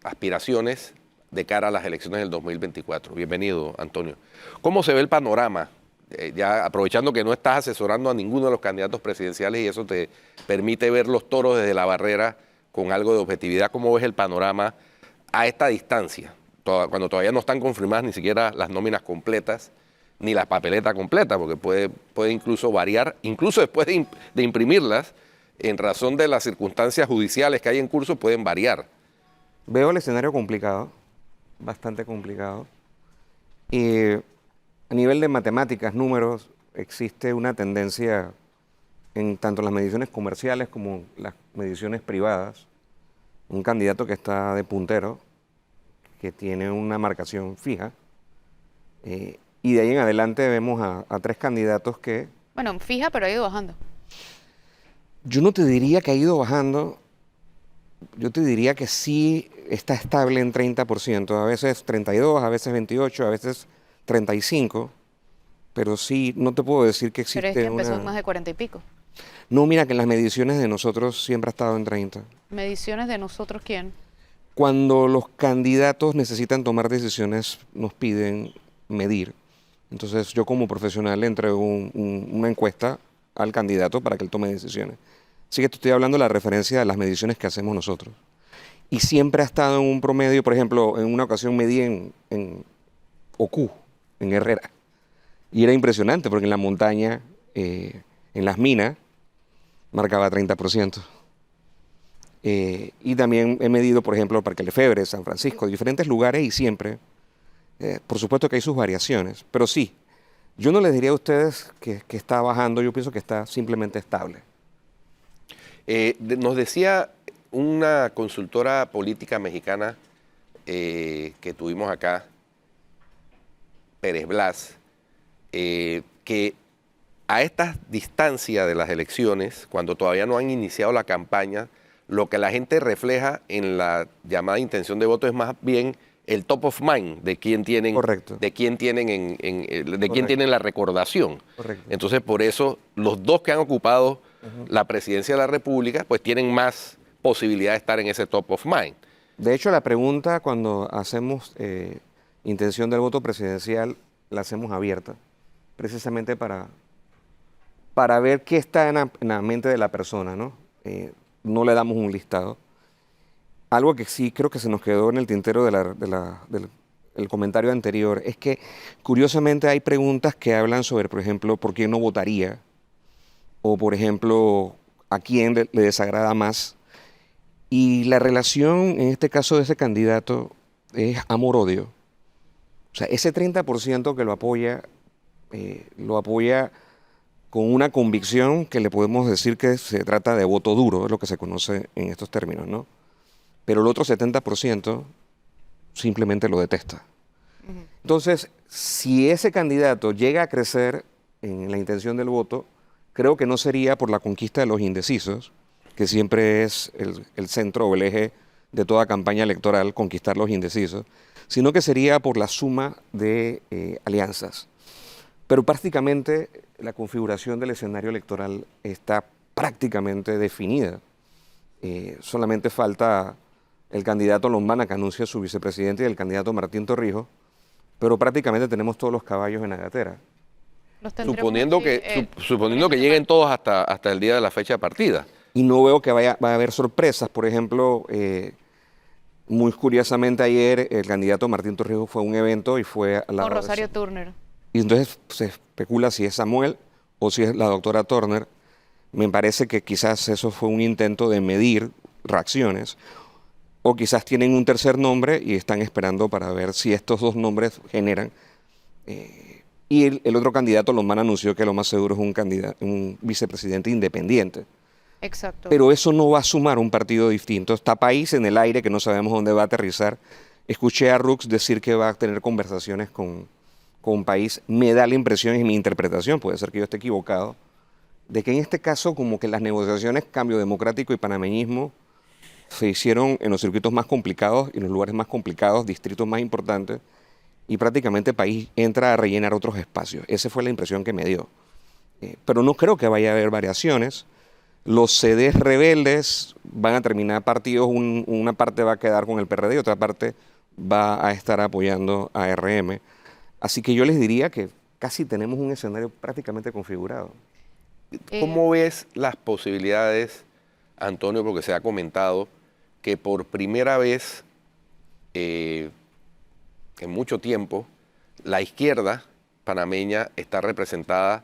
aspiraciones de cara a las elecciones del 2024. Bienvenido, Antonio. ¿Cómo se ve el panorama? Ya aprovechando que no estás asesorando a ninguno de los candidatos presidenciales y eso te permite ver los toros desde la barrera con algo de objetividad, ¿cómo ves el panorama a esta distancia? Cuando todavía no están confirmadas ni siquiera las nóminas completas, ni la papeleta completa, porque puede incluso variar, incluso después de imprimirlas, en razón de las circunstancias judiciales que hay en curso, pueden variar. Veo el escenario complicado, bastante complicado. Y a nivel de matemáticas, números, existe una tendencia en tanto las mediciones comerciales como las mediciones privadas. Un candidato que está de puntero, que tiene una marcación fija. Y de ahí en adelante vemos a tres candidatos que... Bueno, fija, pero ha ido bajando. Yo no te diría que ha ido bajando, yo te diría que sí está estable en 30%, a veces 32, a veces 28, a veces 35, pero sí, no te puedo decir que existe Pero es que empezó una... en más de 40 y pico. No, mira que en las mediciones de nosotros siempre ha estado en 30. ¿Mediciones de nosotros quién? Cuando los candidatos necesitan tomar decisiones, nos piden medir. Entonces yo como profesional le entrego una encuesta al candidato para que él tome decisiones. Así que te estoy hablando de la referencia de las mediciones que hacemos nosotros. Y siempre ha estado en un promedio, por ejemplo, en una ocasión medí en Ocú, en Herrera. Y era impresionante porque en la montaña, en las minas, marcaba 30%. Y también he medido, por ejemplo, Parque Lefebvre, San Francisco, diferentes lugares y siempre, por supuesto que hay sus variaciones, pero sí, yo no les diría a ustedes que está bajando, yo pienso que está simplemente estable. Nos decía una consultora política mexicana que tuvimos acá, Pérez Blas, que a esta distancia de las elecciones, cuando todavía no han iniciado la campaña, lo que la gente refleja en la llamada intención de voto es más bien el top of mind de quién tienen, Correcto. de quién tienen de quién tienen la recordación. Correcto. Entonces, por eso los dos que han ocupado la presidencia de la República, pues tienen más posibilidad de estar en ese top of mind. De hecho, la pregunta cuando hacemos intención del voto presidencial, la hacemos abierta, precisamente para ver qué está en la mente de la persona, ¿no? No le damos un listado. Algo que sí creo que se nos quedó en el tintero del comentario anterior es que, curiosamente, hay preguntas que hablan sobre, por ejemplo, por quién no votaría, o, por ejemplo, a quién le desagrada más. Y la relación, en este caso de ese candidato, es amor-odio. O sea, ese 30% que lo apoya con una convicción que le podemos decir que se trata de voto duro, es lo que se conoce en estos términos, ¿no? Pero el otro 70% simplemente lo detesta. Entonces, si ese candidato llega a crecer en la intención del voto, creo que no sería por la conquista de los indecisos, que siempre es el centro o el eje de toda campaña electoral, conquistar los indecisos, sino que sería por la suma de alianzas. Pero prácticamente la configuración del escenario electoral está prácticamente definida. Solamente falta el candidato Lombana, que anuncia su vicepresidente, y el candidato Martín Torrijos, pero prácticamente tenemos todos los caballos en la gatera. Los tendremos Suponiendo aquí, suponiendo que lleguen todos hasta el día de la fecha de partida. Y no veo que va a haber sorpresas. Por ejemplo, muy curiosamente ayer el candidato Martín Torrijos fue a un evento y fue al lado con Rosario de... Turner. Y entonces se especula si es Samuel o si es la doctora Turner. Me parece que quizás eso fue un intento de medir reacciones, o quizás tienen un tercer nombre y están esperando para ver si estos dos nombres generan. Y el otro candidato, Lomán, anunció que lo más seguro es un vicepresidente independiente. Exacto. Pero eso no va a sumar un partido distinto. Está país en el aire que no sabemos dónde va a aterrizar. Escuché a Rux decir que va a tener conversaciones con país. Me da la impresión, y mi interpretación, puede ser que yo esté equivocado, de que en este caso como que las negociaciones Cambio Democrático y Panameñismo se hicieron en los circuitos más complicados y en los lugares más complicados, distritos más importantes, y prácticamente país entra a rellenar otros espacios. Esa fue la impresión que me dio. Pero no creo que vaya a haber variaciones. Los CDs rebeldes van a terminar partidos, una parte va a quedar con el PRD y otra parte va a estar apoyando a RM. Así que yo les diría que casi tenemos un escenario prácticamente configurado. ¿Cómo ves las posibilidades, Antonio, porque se ha comentado que por primera vez en mucho tiempo la izquierda panameña está representada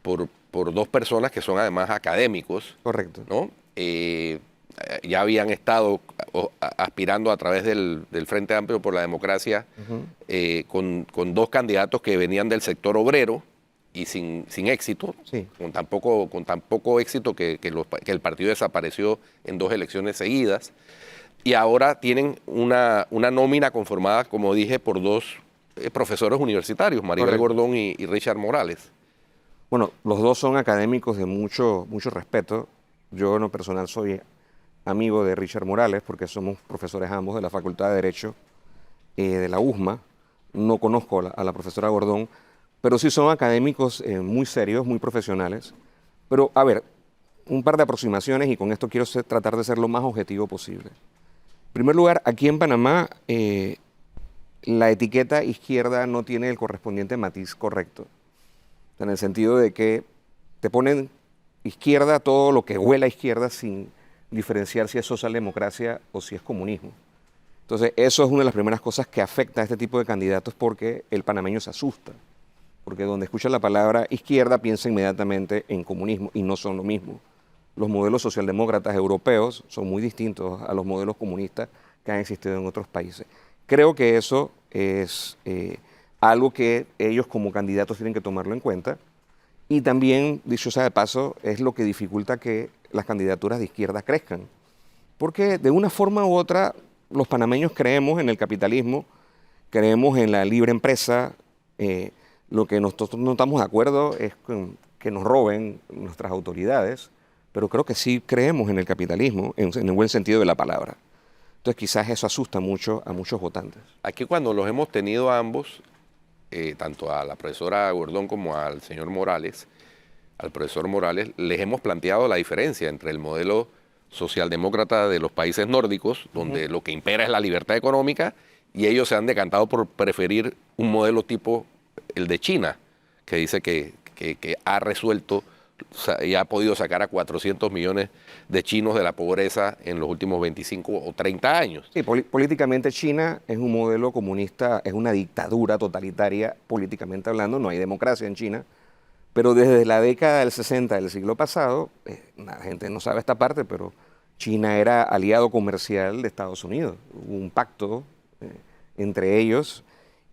por dos personas que son además académicos? Correcto. ¿No? Ya habían estado aspirando a través del Frente Amplio por la Democracia con dos candidatos que venían del sector obrero y sin éxito, Sí. con tan poco éxito que el partido desapareció en 2 elecciones seguidas. Y ahora tienen una nómina conformada, como dije, por 2 profesores universitarios, Maribel Correcto. Gordón y Richard Morales. Bueno, los dos son académicos de mucho respeto. Yo en lo personal soy amigo de Richard Morales porque somos profesores ambos de la Facultad de Derecho de la USMA. No conozco a la profesora Gordón, pero sí son académicos muy serios, muy profesionales. Pero, a ver, un par de aproximaciones y con esto quiero tratar de ser lo más objetivo posible. En primer lugar, aquí en Panamá la etiqueta izquierda no tiene el correspondiente matiz correcto. En el sentido de que te ponen izquierda todo lo que huela a izquierda sin diferenciar si es socialdemocracia o si es comunismo. Entonces, eso es una de las primeras cosas que afecta a este tipo de candidatos porque el panameño se asusta. Porque donde escucha la palabra izquierda piensa inmediatamente en comunismo y no son lo mismo. Los modelos socialdemócratas europeos son muy distintos a los modelos comunistas que han existido en otros países. Creo que eso es algo que ellos como candidatos tienen que tomarlo en cuenta. Y también, dicho sea de paso, es lo que dificulta que las candidaturas de izquierda crezcan. Porque de una forma u otra, los panameños creemos en el capitalismo, creemos en la libre empresa. Lo que nosotros no estamos de acuerdo es que nos roben nuestras autoridades, pero creo que sí creemos en el capitalismo, en el buen sentido de la palabra. Entonces quizás eso asusta mucho a muchos votantes. Aquí cuando los hemos tenido a ambos, tanto a la profesora Gordón como al señor Morales, al profesor Morales, les hemos planteado la diferencia entre el modelo socialdemócrata de los países nórdicos, donde lo que impera es la libertad económica, y ellos se han decantado por preferir un modelo tipo el de China, que dice que ha resuelto y ha podido sacar a 400 millones de chinos de la pobreza en los últimos 25 o 30 años. Sí, políticamente China es un modelo comunista, es una dictadura totalitaria políticamente hablando, no hay democracia en China, pero desde la década del 60 del siglo pasado, la gente no sabe esta parte, pero China era aliado comercial de Estados Unidos, hubo un pacto entre ellos,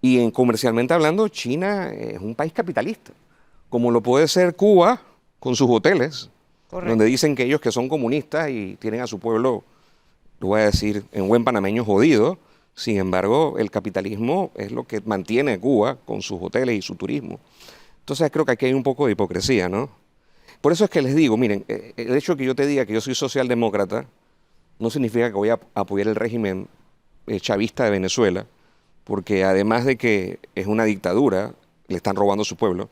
y comercialmente hablando China es un país capitalista, como lo puede ser Cuba con sus hoteles, Correcto. donde dicen que ellos que son comunistas y tienen a su pueblo, lo voy a decir en buen panameño, jodido. Sin embargo, el capitalismo es lo que mantiene Cuba con sus hoteles y su turismo. Entonces creo que aquí hay un poco de hipocresía, ¿no? Por eso es que les digo, miren, el hecho de que yo te diga que yo soy socialdemócrata no significa que voy a apoyar el régimen chavista de Venezuela, porque además de que es una dictadura, le están robando a su pueblo.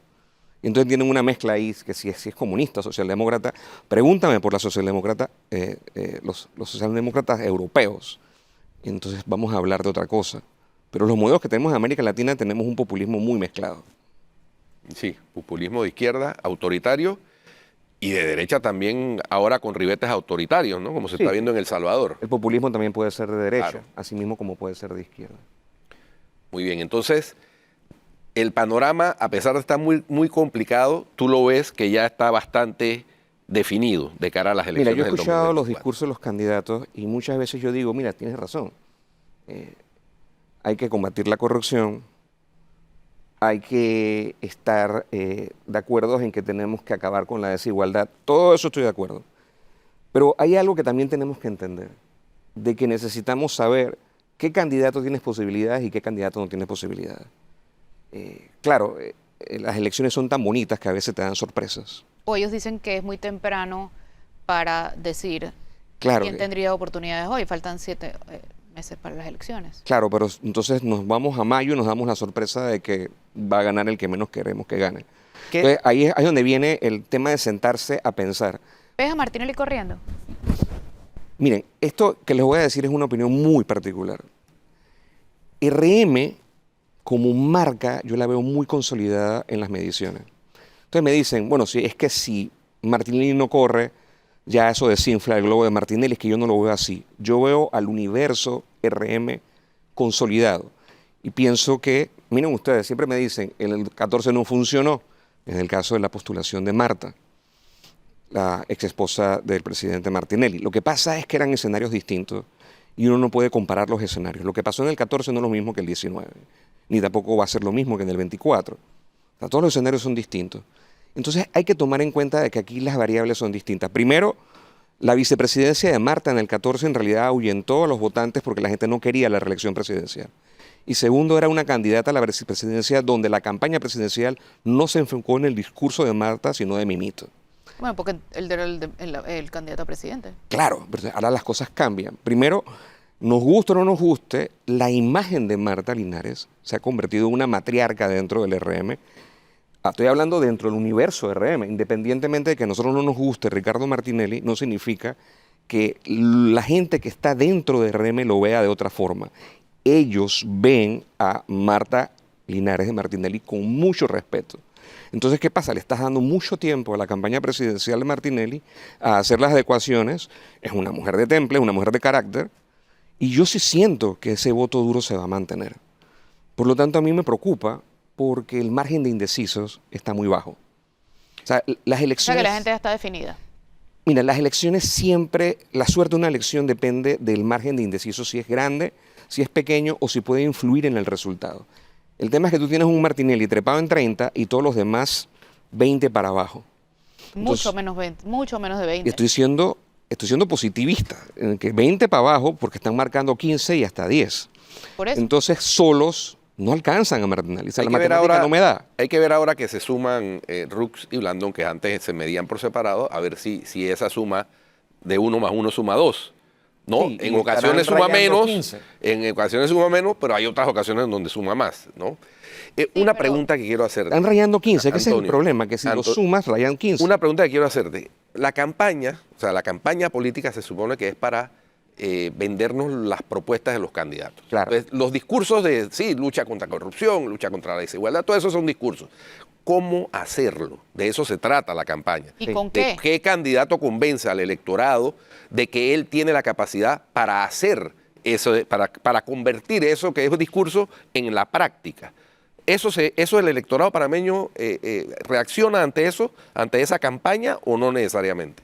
Y entonces tienen una mezcla ahí, que si es comunista, socialdemócrata. Pregúntame por la socialdemócrata, los socialdemócratas europeos. Y entonces vamos a hablar de otra cosa. Pero los modelos que tenemos en América Latina tenemos un populismo muy mezclado. Sí, populismo de izquierda, autoritario, y de derecha también ahora con ribetes autoritarios, ¿no? Como se está viendo en El Salvador. El populismo también puede ser de derecha, Claro. así mismo como puede ser de izquierda. Muy bien, entonces el panorama, a pesar de estar muy complicado, tú lo ves que ya está bastante definido de cara a las Mira, elecciones yo he del escuchado los 2024? discursos de los candidatos y muchas veces yo digo, mira, tienes razón. Hay que combatir la corrupción, hay que estar de acuerdo en que tenemos que acabar con la desigualdad. Todo eso estoy de acuerdo. Pero hay algo que también tenemos que entender, de que necesitamos saber qué candidato tienes posibilidades y qué candidato no tienes posibilidades. Claro, las elecciones son tan bonitas que a veces te dan sorpresas. O ellos dicen que es muy temprano para decir Claro, quién tendría oportunidades hoy. Faltan 7 meses para las elecciones. claro, pero entonces nos vamos a mayo y nos damos la sorpresa de que va a ganar el que menos queremos que gane. ¿Qué? Entonces, ahí es donde viene el tema de sentarse a pensar. ¿Ves a Martinelli corriendo? Miren, esto que les voy a decir es una opinión muy particular. RM como marca yo la veo muy consolidada en las mediciones. Entonces me dicen, bueno, es que si Martinelli no corre, ya eso desinfla el globo de Martinelli, es que yo no lo veo así. Yo veo al universo RM consolidado. Y pienso que, miren ustedes, siempre me dicen, en el 14 no funcionó, en el caso de la postulación de Marta, la ex esposa del presidente Martinelli. Lo que pasa es que eran escenarios distintos y uno no puede comparar los escenarios. Lo que pasó en el 14 no es lo mismo que el 19, ni tampoco va a ser lo mismo que en el 24. O sea, todos los escenarios son distintos. Entonces hay que tomar en cuenta de que aquí las variables son distintas. Primero, la vicepresidencia de Marta en el 14 en realidad ahuyentó a los votantes porque la gente no quería la reelección presidencial. Y segundo, era una candidata a la vicepresidencia donde la campaña presidencial no se enfocó en el discurso de Marta, sino de Mimito. Bueno, porque él era el candidato a presidente. Claro, pero ahora las cosas cambian. Primero, nos guste o no nos guste, la imagen de Marta Linares se ha convertido en una matriarca dentro del RM. Estoy hablando dentro del universo RM. Independientemente de que a nosotros no nos guste Ricardo Martinelli, no significa que la gente que está dentro de RM lo vea de otra forma. Ellos ven a Marta Linares de Martinelli con mucho respeto. Entonces, ¿qué pasa? Le estás dando mucho tiempo a la campaña presidencial de Martinelli a hacer las adecuaciones. Es una mujer de temple, es una mujer de carácter. Y yo sí siento que ese voto duro se va a mantener. Por lo tanto, a mí me preocupa porque el margen de indecisos está muy bajo. O sea, las O elecciones... sea, que la gente ya está definida. Mira, las elecciones siempre, la suerte de una elección depende del margen de indecisos, si es grande, si es pequeño o si puede influir en el resultado. El tema es que tú tienes un Martinelli trepado en 30 y todos los demás 20 para abajo. Mucho menos de 20. Estoy siendo positivista, en que 20 para abajo porque están marcando 15 y hasta 10. Por eso. Entonces, solos no alcanzan a Martinelli. O sea, Hay la que ver matemática ahora- no me da. Hay que ver ahora que se suman Rux y Blandón, que antes se medían por separado, a ver si esa suma de 1 más 1 suma 2. ¿No? Sí, En y ocasiones estarán suma rayando menos, 15. en ocasiones suma menos, pero hay otras ocasiones donde suma más, ¿no? Una pero- pregunta que quiero hacer. Están rayando 15, que ese es el Antonio, problema, que si lo sumas, rayan 15. Una pregunta que quiero hacerte. La campaña, o sea, la campaña política se supone que es para vendernos las propuestas de los candidatos. Claro. Entonces, los discursos de, sí, lucha contra corrupción, lucha contra la desigualdad, todo eso son discursos. ¿Cómo hacerlo? De eso se trata la campaña. ¿Y Sí. con ¿De qué? qué candidato convence al electorado de que él tiene la capacidad para hacer eso, para convertir eso que es discurso en la práctica? ¿Eso el electorado panameño reacciona ante eso, ante esa campaña o no necesariamente?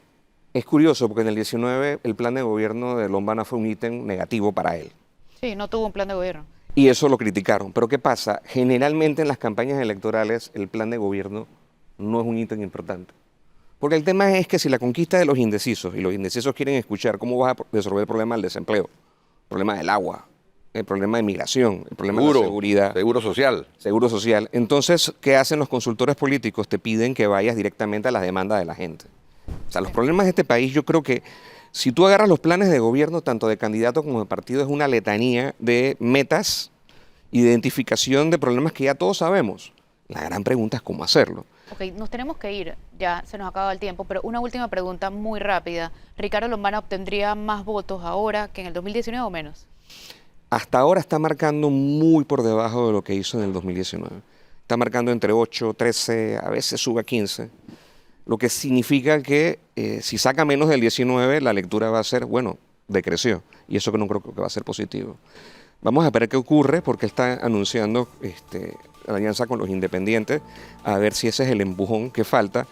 Es curioso porque en el 19 el plan de gobierno de Lombana fue un ítem negativo para él. Sí, no tuvo un plan de gobierno. Y eso lo criticaron. Pero ¿qué pasa? Generalmente en las campañas electorales el plan de gobierno no es un ítem importante. Porque el tema es que si la conquista de los indecisos, y los indecisos quieren escuchar cómo vas a resolver el problema del desempleo, el problema del agua, el problema de migración, el problema de la seguridad, Seguro social. seguro social. Entonces, ¿qué hacen los consultores políticos? Te piden que vayas directamente a las demandas de la gente. O sea, los problemas de este país, yo creo que si tú agarras los planes de gobierno, tanto de candidato como de partido, es una letanía de metas, identificación de problemas que ya todos sabemos. La gran pregunta es cómo hacerlo. Ok, nos tenemos que ir, ya se nos acaba el tiempo, pero una última pregunta muy rápida. ¿Ricardo Lombana obtendría más votos ahora que en el 2019 o menos? Hasta ahora está marcando muy por debajo de lo que hizo en el 2019. Está marcando entre 8, 13, a veces sube a 15. Lo que significa que si saca menos del 19, la lectura va a ser, bueno, decreció. Y eso que no creo que va a ser positivo. Vamos a ver qué ocurre porque está anunciando la alianza con los independientes, a ver si ese es el empujón que falta.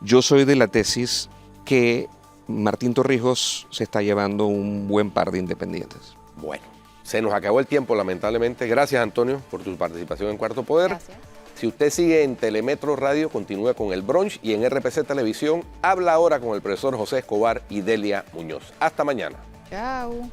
Yo soy de la tesis que Martín Torrijos se está llevando un buen par de independientes. Bueno, se nos acabó el tiempo, lamentablemente. Gracias, Antonio, por tu participación en Cuarto Poder. Gracias. Si usted sigue en Telemetro Radio, continúa con el brunch y en RPC Televisión, habla ahora con el profesor José Escobar y Delia Muñoz. Hasta mañana. Chao.